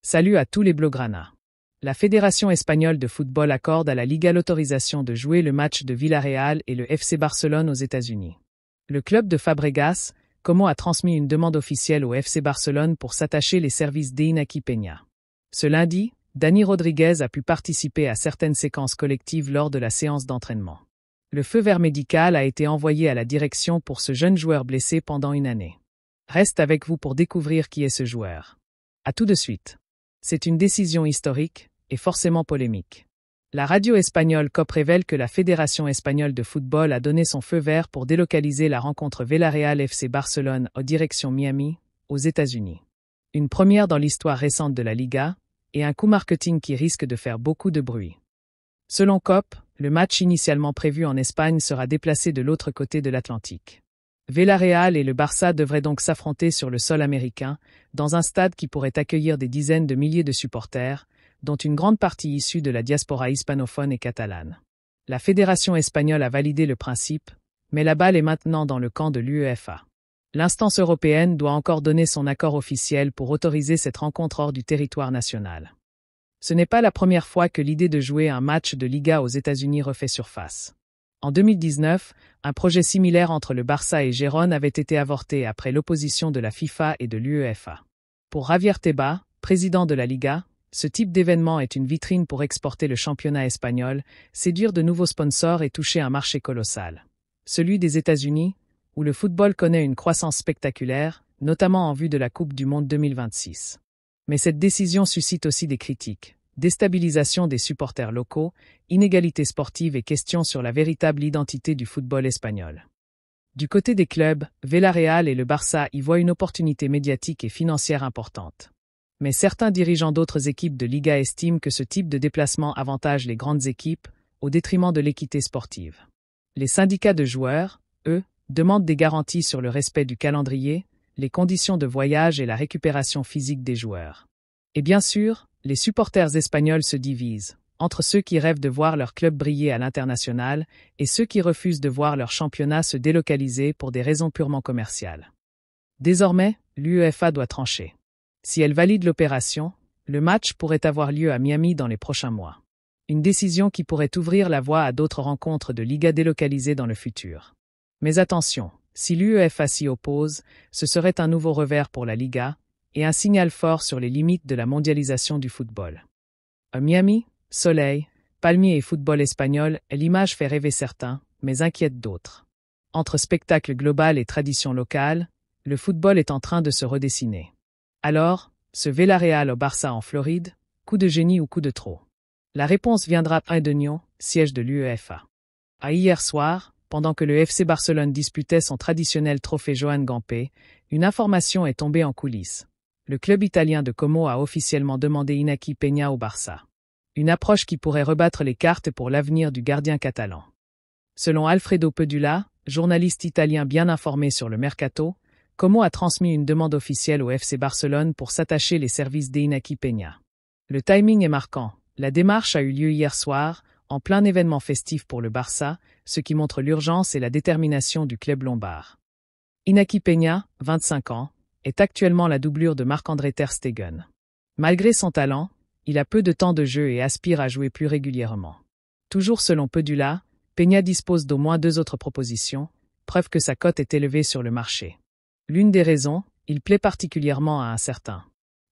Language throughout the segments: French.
Salut à tous les Blaugrana. La Fédération espagnole de football accorde à la Liga l'autorisation de jouer le match de Villarreal et le FC Barcelone aux États-Unis. Le club de Fabregas, Como a transmis une demande officielle au FC Barcelone pour s'attacher les services d'Iñaki Peña. Ce lundi, Dani Rodríguez a pu participer à certaines séquences collectives lors de la séance d'entraînement. Le feu vert médical a été envoyé à la direction pour ce jeune joueur blessé pendant une année. Reste avec vous pour découvrir qui est ce joueur. À tout de suite. C'est une décision historique et forcément polémique. La radio espagnole COP révèle que la Fédération espagnole de football a donné son feu vert pour délocaliser la rencontre Villarreal FC Barcelone en direction Miami, aux États-Unis. Une première dans l'histoire récente de la Liga, et un coup marketing qui risque de faire beaucoup de bruit. Selon COP, le match initialement prévu en Espagne sera déplacé de l'autre côté de l'Atlantique. Villarreal et le Barça devraient donc s'affronter sur le sol américain, dans un stade qui pourrait accueillir des dizaines de milliers de supporters, dont une grande partie issue de la diaspora hispanophone et catalane. La Fédération espagnole a validé le principe, mais la balle est maintenant dans le camp de l'UEFA. L'instance européenne doit encore donner son accord officiel pour autoriser cette rencontre hors du territoire national. Ce n'est pas la première fois que l'idée de jouer un match de Liga aux États-Unis refait surface. En 2019, un projet similaire entre le Barça et Gérone avait été avorté après l'opposition de la FIFA et de l'UEFA. Pour Javier Tebas, président de la Liga, ce type d'événement est une vitrine pour exporter le championnat espagnol, séduire de nouveaux sponsors et toucher un marché colossal. Celui des États-Unis, où le football connaît une croissance spectaculaire, notamment en vue de la Coupe du Monde 2026. Mais cette décision suscite aussi des critiques. Déstabilisation des supporters locaux, inégalités sportives et questions sur la véritable identité du football espagnol. Du côté des clubs, Villarreal et le Barça y voient une opportunité médiatique et financière importante. Mais certains dirigeants d'autres équipes de Liga estiment que ce type de déplacement avantage les grandes équipes, au détriment de l'équité sportive. Les syndicats de joueurs, eux, demandent des garanties sur le respect du calendrier, les conditions de voyage et la récupération physique des joueurs. Et bien sûr, les supporters espagnols se divisent, entre ceux qui rêvent de voir leur club briller à l'international et ceux qui refusent de voir leur championnat se délocaliser pour des raisons purement commerciales. Désormais, l'UEFA doit trancher. Si elle valide l'opération, le match pourrait avoir lieu à Miami dans les prochains mois. Une décision qui pourrait ouvrir la voie à d'autres rencontres de Liga délocalisées dans le futur. Mais attention, si l'UEFA s'y oppose, ce serait un nouveau revers pour la Liga, et un signal fort sur les limites de la mondialisation du football. À Miami, soleil, palmiers et football espagnol, l'image fait rêver certains, mais inquiète d'autres. Entre spectacle global et tradition locale, le football est en train de se redessiner. Alors, ce Villarreal au Barça en Floride, coup de génie ou coup de trop? La réponse viendra de Nyon, siège de l'UEFA. À hier soir, pendant que le FC Barcelone disputait son traditionnel trophée Joan Gamper, une information est tombée en coulisses. Le club italien de Como a officiellement demandé Iñaki Peña au Barça. Une approche qui pourrait rebattre les cartes pour l'avenir du gardien catalan. Selon Alfredo Pedula, journaliste italien bien informé sur le mercato, Como a transmis une demande officielle au FC Barcelone pour s'attacher les services d'Iñaki Peña. Le timing est marquant. La démarche a eu lieu hier soir, en plein événement festif pour le Barça, ce qui montre l'urgence et la détermination du club lombard. Iñaki Peña, 25 ans, est actuellement la doublure de Marc-André Ter Stegen. Malgré son talent, il a peu de temps de jeu et aspire à jouer plus régulièrement. Toujours selon Pedula, Peña dispose d'au moins 2 autres propositions, preuve que sa cote est élevée sur le marché. L'une des raisons, il plaît particulièrement à un certain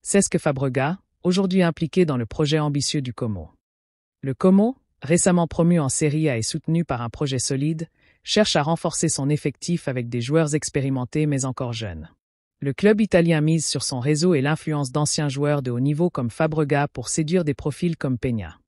Cesc Fabregas, aujourd'hui impliqué dans le projet ambitieux du Como. Le Como, récemment promu en Serie A et soutenu par un projet solide, cherche à renforcer son effectif avec des joueurs expérimentés mais encore jeunes. Le club italien mise sur son réseau et l'influence d'anciens joueurs de haut niveau comme Fabregas pour séduire des profils comme Peña.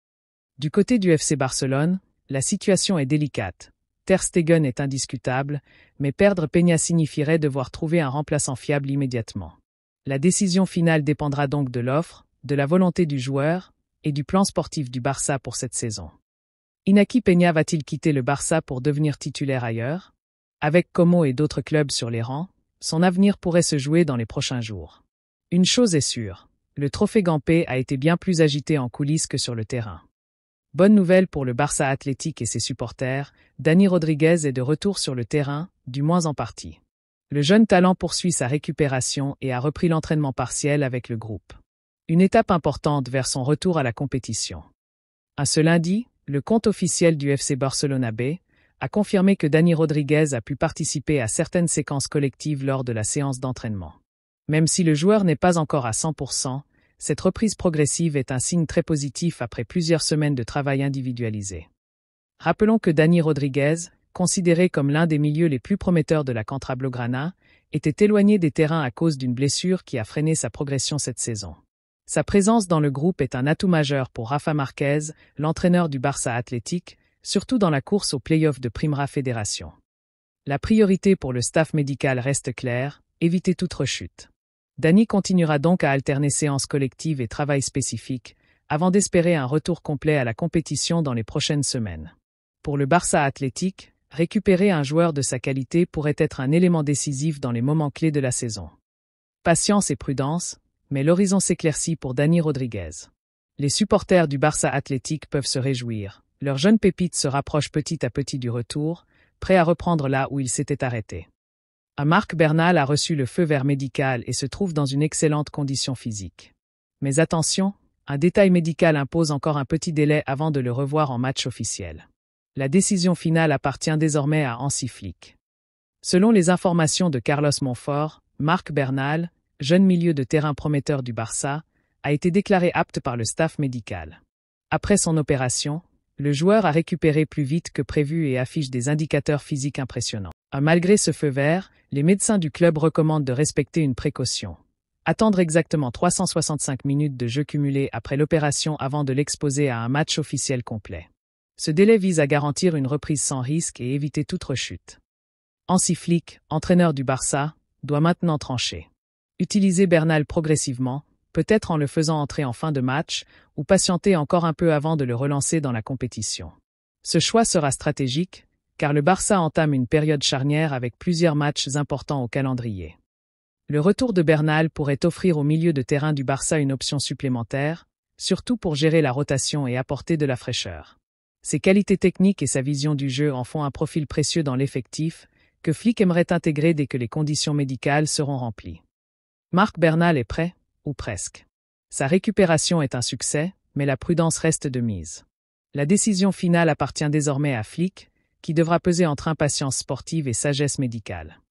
Du côté du FC Barcelone, la situation est délicate. Ter Stegen est indiscutable, mais perdre Peña signifierait devoir trouver un remplaçant fiable immédiatement. La décision finale dépendra donc de l'offre, de la volonté du joueur et du plan sportif du Barça pour cette saison. Iñaki Peña va-t-il quitter le Barça pour devenir titulaire ailleurs? Avec Como et d'autres clubs sur les rangs, son avenir pourrait se jouer dans les prochains jours. Une chose est sûre, le trophée Gamper a été bien plus agité en coulisses que sur le terrain. Bonne nouvelle pour le Barça Athletic et ses supporters, Dani Rodríguez est de retour sur le terrain, du moins en partie. Le jeune talent poursuit sa récupération et a repris l'entraînement partiel avec le groupe. Une étape importante vers son retour à la compétition. Ce lundi, le compte officiel du FC Barcelona B a confirmé que Dani Rodríguez a pu participer à certaines séquences collectives lors de la séance d'entraînement. Même si le joueur n'est pas encore à 100%, cette reprise progressive est un signe très positif après plusieurs semaines de travail individualisé. Rappelons que Dani Rodríguez, considéré comme l'un des milieux les plus prometteurs de la Contra Blaugrana, était éloigné des terrains à cause d'une blessure qui a freiné sa progression cette saison. Sa présence dans le groupe est un atout majeur pour Rafa Márquez, l'entraîneur du Barça Athletic, surtout dans la course aux play-offs de Primera Fédération. La priorité pour le staff médical reste claire, éviter toute rechute. Dani continuera donc à alterner séances collectives et travail spécifique, avant d'espérer un retour complet à la compétition dans les prochaines semaines. Pour le Barça Athletic, récupérer un joueur de sa qualité pourrait être un élément décisif dans les moments clés de la saison. Patience et prudence, mais l'horizon s'éclaircit pour Dani Rodríguez. Les supporters du Barça Athletic peuvent se réjouir. Leur jeune pépite se rapproche petit à petit du retour, prêt à reprendre là où il s'était arrêté. Marc Bernal a reçu le feu vert médical et se trouve dans une excellente condition physique. Mais attention, un détail médical impose encore un petit délai avant de le revoir en match officiel. La décision finale appartient désormais à Hansi Flick. Selon les informations de Carlos Monfort, Marc Bernal, jeune milieu de terrain prometteur du Barça, a été déclaré apte par le staff médical. Après son opération, le joueur a récupéré plus vite que prévu et affiche des indicateurs physiques impressionnants. Malgré ce feu vert, les médecins du club recommandent de respecter une précaution. Attendre exactement 365 minutes de jeu cumulé après l'opération avant de l'exposer à un match officiel complet. Ce délai vise à garantir une reprise sans risque et éviter toute rechute. Hansi Flick, entraîneur du Barça, doit maintenant trancher. Utiliser Bernal progressivement, peut-être en le faisant entrer en fin de match, ou patienter encore un peu avant de le relancer dans la compétition. Ce choix sera stratégique, car le Barça entame une période charnière avec plusieurs matchs importants au calendrier. Le retour de Bernal pourrait offrir au milieu de terrain du Barça une option supplémentaire, surtout pour gérer la rotation et apporter de la fraîcheur. Ses qualités techniques et sa vision du jeu en font un profil précieux dans l'effectif, que Flick aimerait intégrer dès que les conditions médicales seront remplies. Marc Bernal est prêt, ou presque. Sa récupération est un succès, mais la prudence reste de mise. La décision finale appartient désormais à Flick, qui devra peser entre impatience sportive et sagesse médicale.